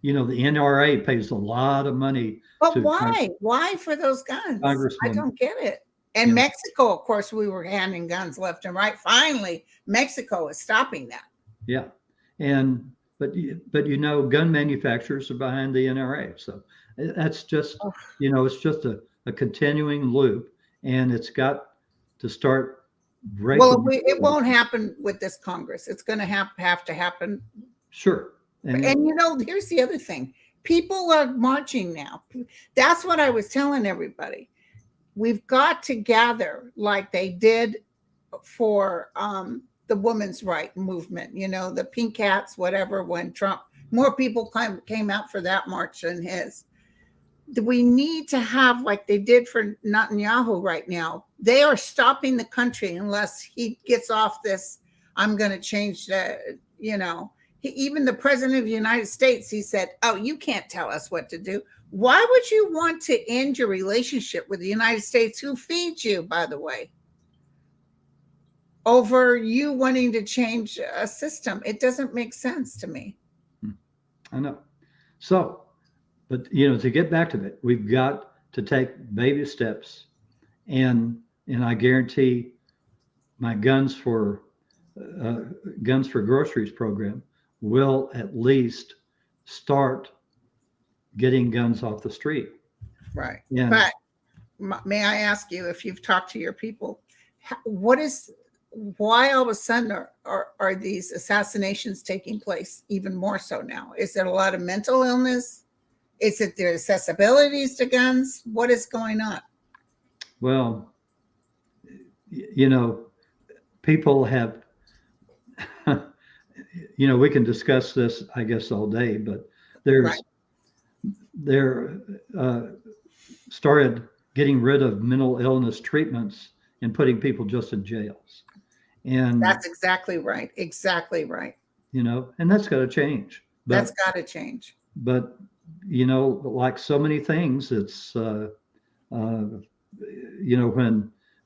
NRA pays a lot of money. But why? Why for those guns? I don't get it. And Mexico, of course, we were handing guns left and right. Finally, Mexico is stopping that. Yeah, but gun manufacturers are behind the NRA, so that's just it's just a continuing loop, and it's got to start breaking. Well, it won't happen with this Congress. It's going to have to happen. Sure. And here's the other thing: people are marching now. That's what I was telling everybody. We've got to gather like they did for the women's right movement, the pink hats, whatever, when Trump, more people came out for that march than his. We need to have, like they did for Netanyahu right now, They are stopping the country unless he gets off this. I'm going to change the, even the president of the United States, he said, oh, you can't tell us what to do. Why would you want to end your relationship with the United States, who feeds you, by the way, over you wanting to change a system? It doesn't make sense to me. I know. So, but to get back to it, we've got to take baby steps, and I guarantee my guns for groceries program will at least start getting guns off the street. Right. Yeah. But may I ask you, if you've talked to your people, why all of a sudden are these assassinations taking place even more so now? Is there a lot of mental illness? Is it their accessibilities to guns? What is going on? Well, people have, we can discuss this, I guess, all day, but they're started getting rid of mental illness treatments and putting people just in jails. And that's exactly right. Exactly right. And that's got to change. That's got to change. But, like so many things, it's,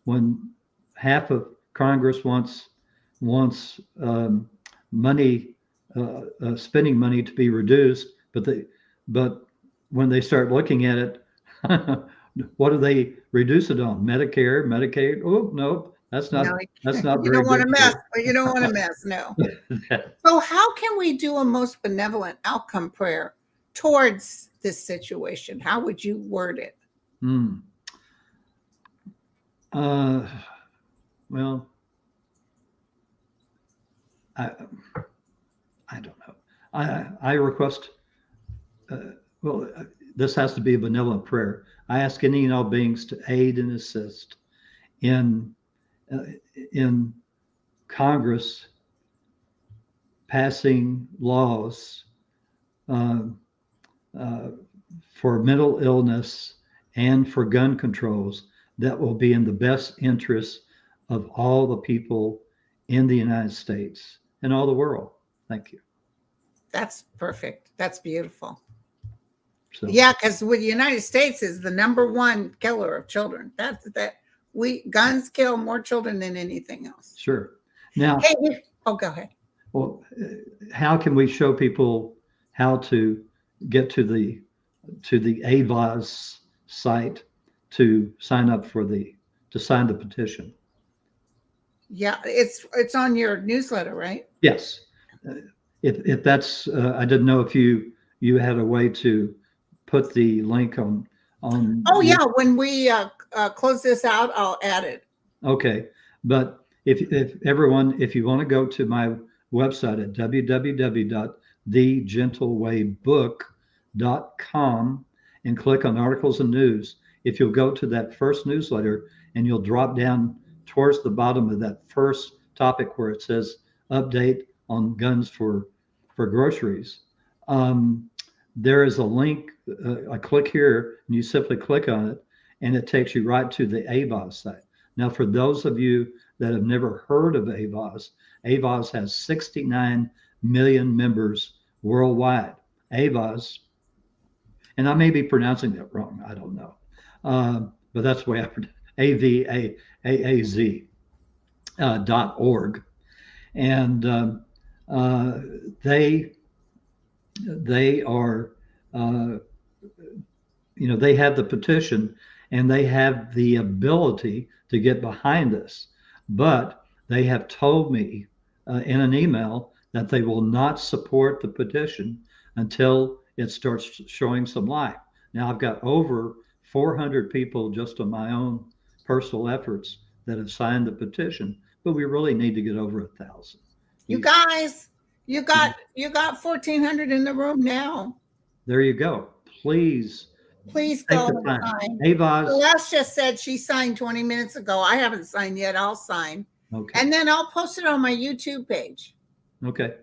when half of Congress wants money, spending money to be reduced, but when they start looking at it, what do they reduce it on? Medicare, Medicaid? Oh, no, that's not you don't want to mess, but you don't want to mess. No. So how can we do a most benevolent outcome prayer towards this situation? How would you word it? Well, I don't know. I request, this has to be a benevolent prayer. I ask any and all beings to aid and assist in Congress passing laws for mental illness and for gun controls that will be in the best interest of all the people in the United States and all the world. Thank you. That's perfect. That's beautiful. So, yeah, because the United States is the #1 killer of children. Guns kill more children than anything else. Sure. Now, go ahead. Well, how can we show people how to get to the AVOS site to sign up to sign the petition? Yeah, it's on your newsletter, right? Yes. If that's, I didn't know if you had a way to put the link on. Oh yeah, when we close this out, I'll add it. Okay, but if you want to go to my website at www.thegentlewaybook.com and click on articles and news, if you'll go to that first newsletter and you'll drop down towards the bottom of that first topic where it says update on guns for groceries, there is a link. I click here and you simply click on it and it takes you right to the AVOS site. Now, for those of you that have never heard of AVOS has 69 million members worldwide. AVOS, and I may be pronouncing that wrong, I don't know, but that's the way I pronounce it, AVAAZ.org. And they are, they have the petition and they have the ability to get behind us, but they have told me in an email that they will not support the petition until it starts showing some life. Now, I've got over 400 people just on my own personal efforts that have signed the petition, but we really need to get over 1,000. You guys, you got 1,400 in the room now. There you go. Please go and sign. AVOS. Celeste just said she signed 20 minutes ago. I haven't signed yet. I'll sign. Okay. And then I'll post it on my YouTube page. Okay.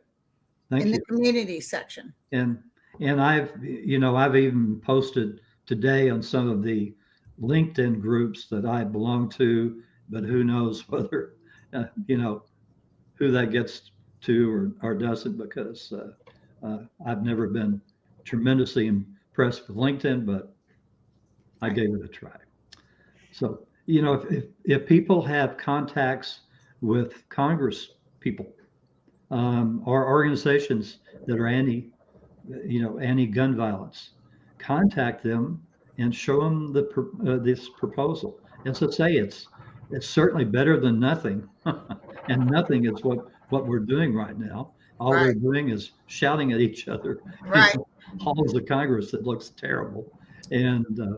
Thank you. In the community section. And I've even posted today on some of the LinkedIn groups that I belong to, but who knows whether, who that gets to or doesn't, because I've never been tremendously impressed with LinkedIn, but I gave it a try. So, if people have contacts with Congress people, or organizations that are anti-gun violence, contact them and show them this proposal. As I say, it's certainly better than nothing, and nothing is what we're doing right now. All Right. they're doing is shouting at each other Right. halls of Congress. That looks terrible, and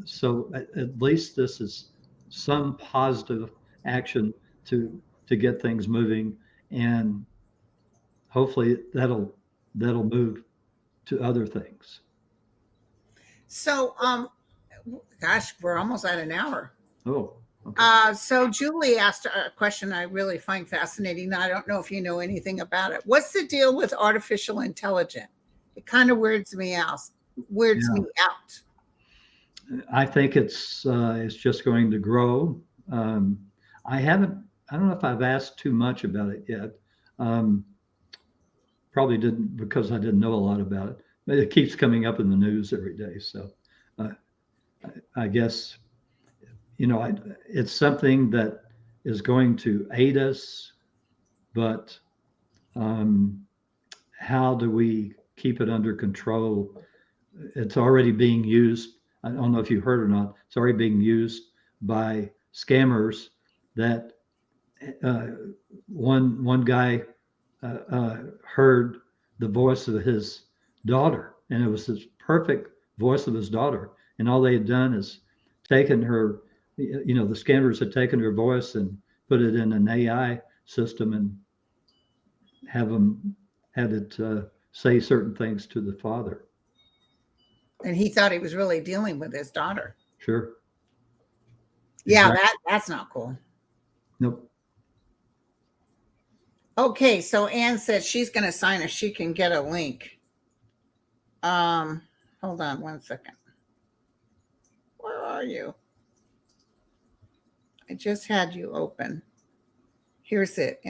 so at least this is some positive action to get things moving, and hopefully that'll move to other things. So, gosh, we're almost at an hour. Oh, okay. So Julie asked a question I really find fascinating. I don't know if you know anything about it. What's the deal with artificial intelligence? It kind of weirds me out. I think it's just going to grow. I don't know if I've asked too much about it yet. Probably didn't, because I didn't know a lot about it. But it keeps coming up in the news every day. So I guess, it's something that is going to aid us, but how do we keep it under control? It's already being used. I don't know if you heard or not. It's already being used by scammers. That one guy heard the voice of his daughter, and it was his perfect voice of his daughter. And all they had done is taken her, the scammers had taken her voice and put it in an AI system and had it say certain things to the father. And he thought he was really dealing with his daughter. Sure. Yeah, exactly. That's not cool. Nope. Okay, so Anne said she's going to sign if she can get a link. Hold on one second. Where are you? I just had you open. Here's it.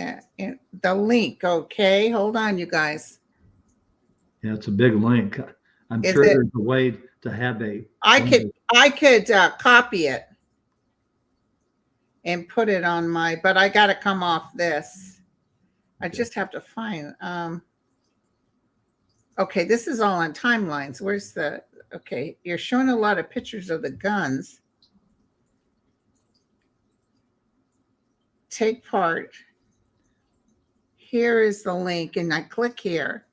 The link. Okay, hold on, you guys. Yeah, it's a big link. I'm sure there's a way to have I could copy it and put it on but I got to come off this. I just have to find. Okay, this is all on timelines. Where's okay, you're showing a lot of pictures of the guns. Take part. Here is the link, and I click here.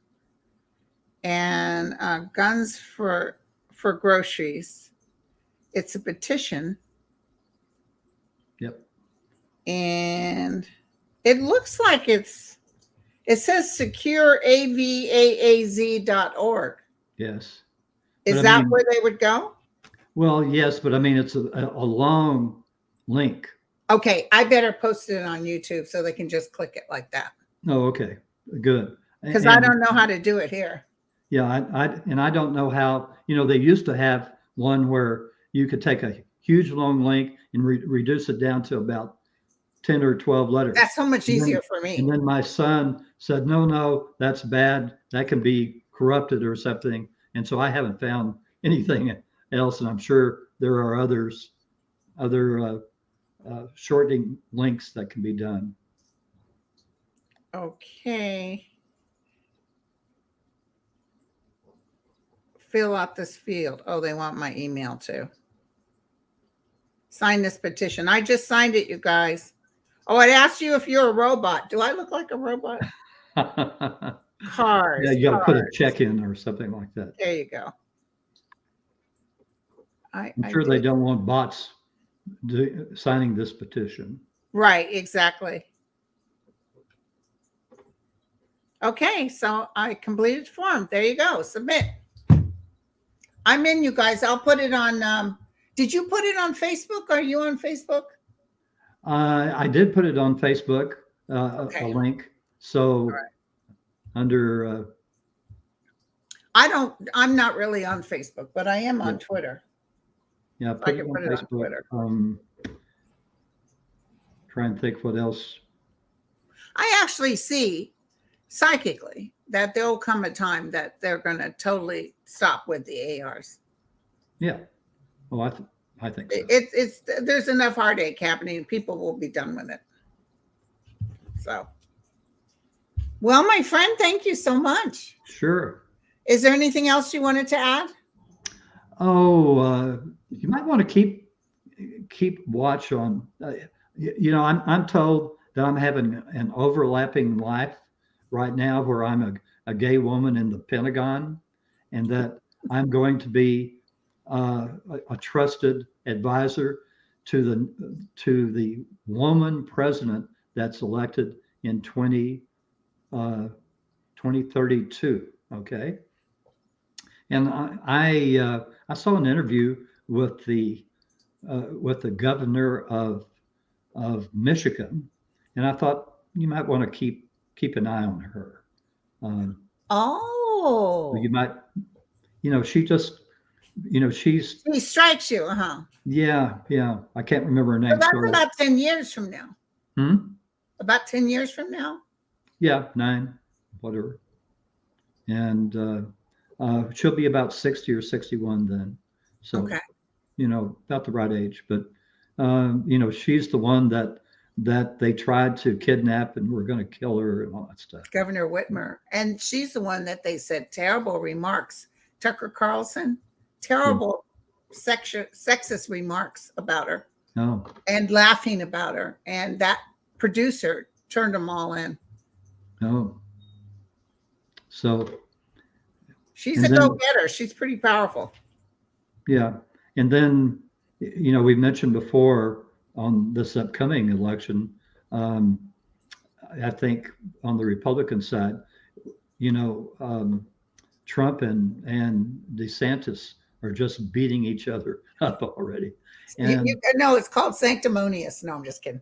And guns for groceries. It's a petition. Yep. And it looks like it says secureavaaz.org. Yes. Is that where they would go? Well, yes, but I mean, it's a long link. Okay, I better post it on YouTube so they can just click it like that. Oh, okay, good. Because I don't know how to do it here. Yeah, I don't know how. They used to have one where you could take a huge long link and reduce it down to about 10 or 12 letters. That's so much easier for me. And then my son said, no, that's bad. That can be corrupted or something. And so I haven't found anything else. And I'm sure there are other shortening links that can be done. Okay. Fill out this field. Oh, they want my email too. Sign this petition. I just signed it, you guys. Oh, it asked you if you're a robot. Do I look like a robot? Cars. Yeah, you got to put a check in or something like that. There you go. I'm sure they don't want bots signing this petition. Right, exactly. Okay, so I completed the form. There you go. Submit. I'm in, you guys. I'll put it on. Did you put it on Facebook? Are you on Facebook? I did put it on Facebook, okay. A link. So under. I'm not really on Facebook, but I am on Twitter. Yeah, So I put it can on put it on Facebook. Twitter. Try and think what else. I actually see psychically that there'll come a time that they're going to totally stop with the ARs. Yeah. Well, I think so. It's there's enough heartache happening. People will be done with it. So, well, my friend, thank you so much. Sure. Is there anything else you wanted to add? Oh, you might want to keep watch on. I'm told that I'm having an overlapping life right now, where I'm a gay woman in the Pentagon, and that I'm going to be a trusted advisor to the woman president that's elected in 2032. Okay. And I saw an interview with the governor of Michigan, and I thought you might want to keep an eye on her. You Oh, might, she just, she's, he strikes you, huh? yeah. I can't remember her So name. that's Sorry. about 10 years from now. Hmm? About 10 years from now. Yeah, 9, whatever. And she'll be about 60 or 61 then. So, Okay. About the right age. But, she's the one that they tried to kidnap and were going to kill her and all that stuff. Governor Whitmer. And she's the one that they said terrible remarks. Tucker Carlson, terrible sexist remarks about her. Oh. And laughing about her. And that producer turned them all in. Oh. So she's a go-getter. She's pretty powerful. Yeah. And then, we mentioned before on this upcoming election, I think on the Republican side, Trump and DeSantis are just beating each other up already. And no, it's called sanctimonious. No, I'm just kidding.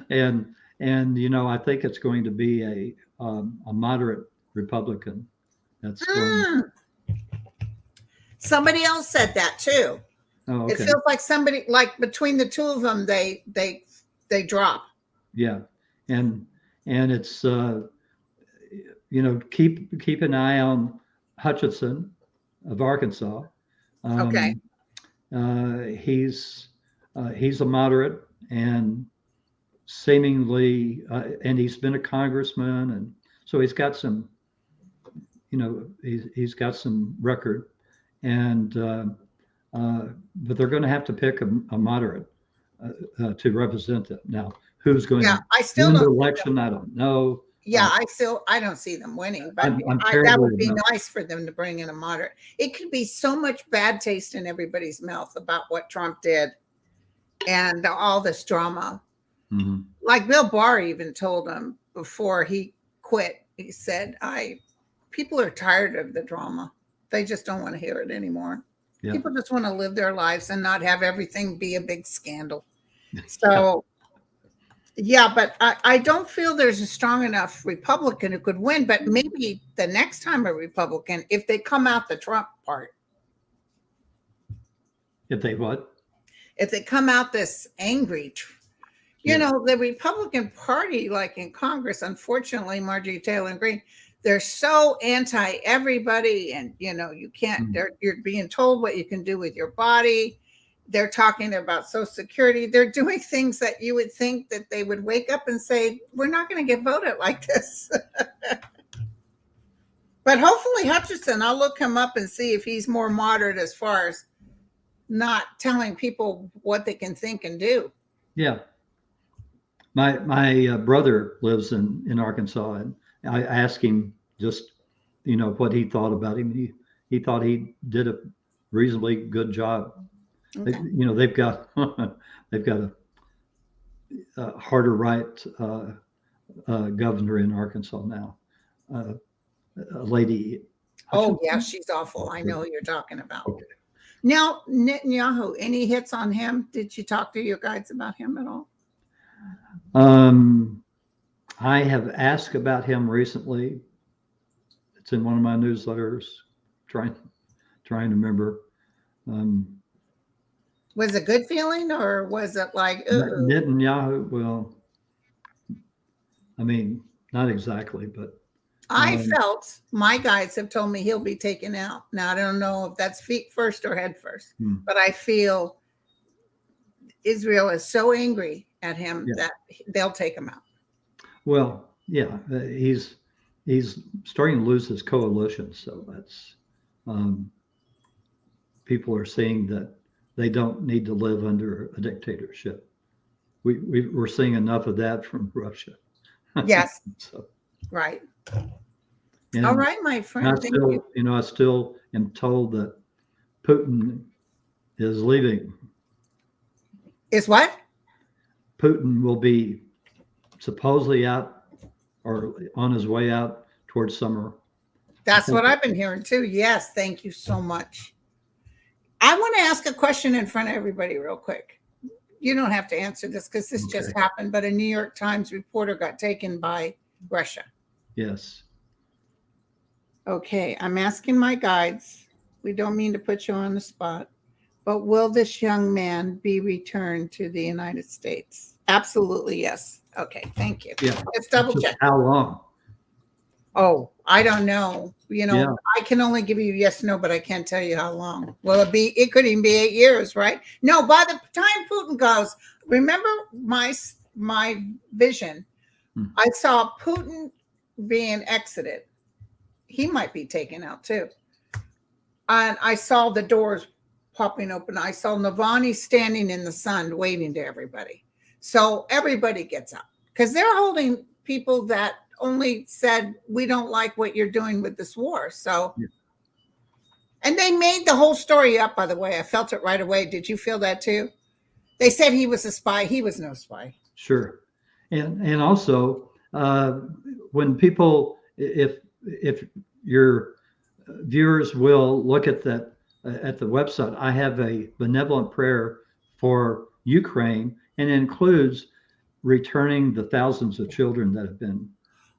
and I think it's going to be a moderate Republican. That's going. Somebody else said that too. Oh, okay. It feels like somebody, like between the two of them, they drop. Yeah, and it's keep an eye on Hutchinson of Arkansas. Okay. He's a moderate and seemingly, and he's been a congressman, and so he's got some, he's got some record, and but they're going to have to pick a moderate to represent them. Now, who's going to win the election? I don't know. Yeah, I don't see them winning, but that would be nice for them to bring in a moderate. It could be so much bad taste in everybody's mouth about what Trump did and all this drama. Mm-hmm. Like Bill Barr even told him before he quit, he said, people are tired of the drama. They just don't want to hear it anymore. Yeah. People just want to live their lives and not have everything be a big scandal. So, yeah, but I don't feel there's a strong enough Republican who could win. But maybe the next time a Republican, if they come out the Trump part. If they what? If they come out this angry, the Republican Party, like in Congress, unfortunately, Marjorie Taylor Greene, they're so anti everybody, and you can't. You're being told what you can do with your body. They're talking about Social Security. They're doing things that you would think that they would wake up and say, "We're not going to get voted like this." But hopefully, Hutchinson, I'll look him up and see if he's more moderate as far as not telling people what they can think and do. Yeah. My brother lives in Arkansas, and I asked him just, what he thought about him. He thought he did a reasonably good job. Okay. They've got a harder right governor in Arkansas now. A lady. Oh yeah, she's awful. I know who you're talking about. Okay. Now Netanyahu, any hits on him? Did you talk to your guys about him at all? I have asked about him recently. It's in one of my newsletters. Trying to remember. Was it a good feeling, or was it like, Netanyahu, well, I mean, not exactly, but I felt my guides have told me he'll be taken out. Now, I don't know if that's feet first or head first, but I feel Israel is so angry at him that they'll take him out. Well, yeah, he's starting to lose his coalition, so that's people are seeing that they don't need to live under a dictatorship. We're seeing enough of that from Russia. Yes. So, right. and All right, my friend. I still am told that Putin is leaving. Is what? Putin will be supposedly out or on his way out towards summer. That's what I've been hearing too. Yes, thank you so much. I want to ask a question in front of everybody real quick. You don't have to answer this because this just happened, but a New York Times reporter got taken by Russia. Yes. Okay, I'm asking my guides. We don't mean to put you on the spot, but will this young man be returned to the United States? Absolutely, yes. Okay, thank you. Yeah. Let's double check. How long? Oh, I don't know. I can only give you yes, no, but I can't tell you how long. Will it be? It could even be 8 years, right? No, by the time Putin goes, remember my vision. I saw Putin being exited. He might be taken out too. And I saw the doors popping open. I saw Navalny standing in the sun waving to everybody. So everybody gets up because they're holding people that only said, we don't like what you're doing with this war. So, and they made the whole story up, by the way. I felt it right away. Did you feel that too? They said he was a spy. He was no spy. Sure. And also when people, if your viewers will look at that, at the website, I have a benevolent prayer for Ukraine, and it includes returning the thousands of children that have been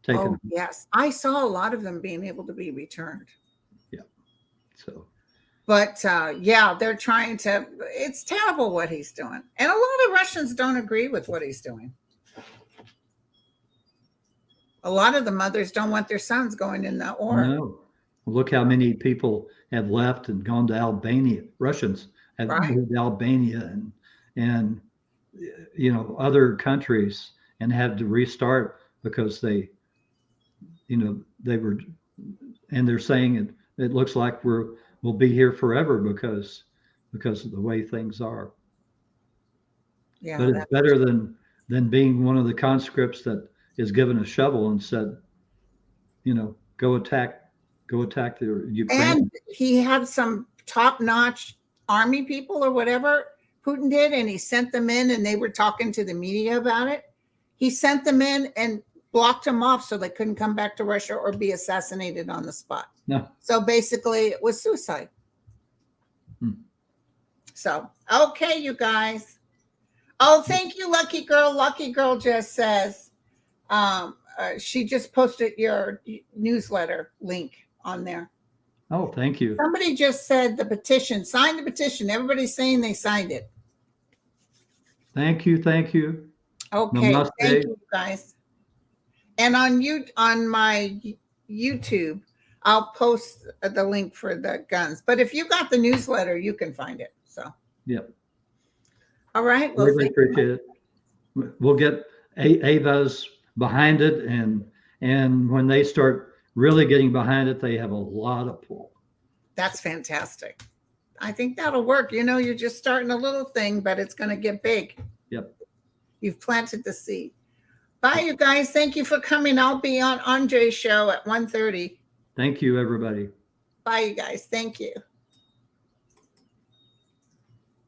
taken. Oh, yes. I saw a lot of them being able to be returned. Yeah. So. But they're trying to, it's terrible what he's doing. And a lot of Russians don't agree with what he's doing. A lot of the mothers don't want their sons going in that war. No. Look how many people have left and gone to Albania. Russians have moved to Albania and other countries and had to restart because they were, and they're saying it looks like we'll be here forever because of the way things are. Yeah, but it's better than being one of the conscripts that is given a shovel and said, go attack the Ukraine. And he had some top-notch army people or whatever Putin did, and he sent them in, and they were talking to the media about it. He sent them in and blocked them off so they couldn't come back to Russia or be assassinated on the spot. No. So basically, it was suicide. So, okay, you guys. Oh, thank you, Lucky Girl. Lucky Girl just says she just posted your newsletter link on there. Oh, thank you. Somebody just said the petition. Sign the petition. Everybody's saying they signed it. Thank you. Thank you. Okay. Namaste. Thank you, guys. And on my YouTube, I'll post the link for the guns. But if you got the newsletter, you can find it. So. Yep. All right. Well, really appreciate it. We'll get Ava's behind it, and when they start really getting behind it, they have a lot of pull. That's fantastic. I think that'll work. You're just starting a little thing, but it's going to get big. Yep. You've planted the seed. Bye, you guys. Thank you for coming. I'll be on Andre's show at 1:30. Thank you, everybody. Bye, you guys. Thank you.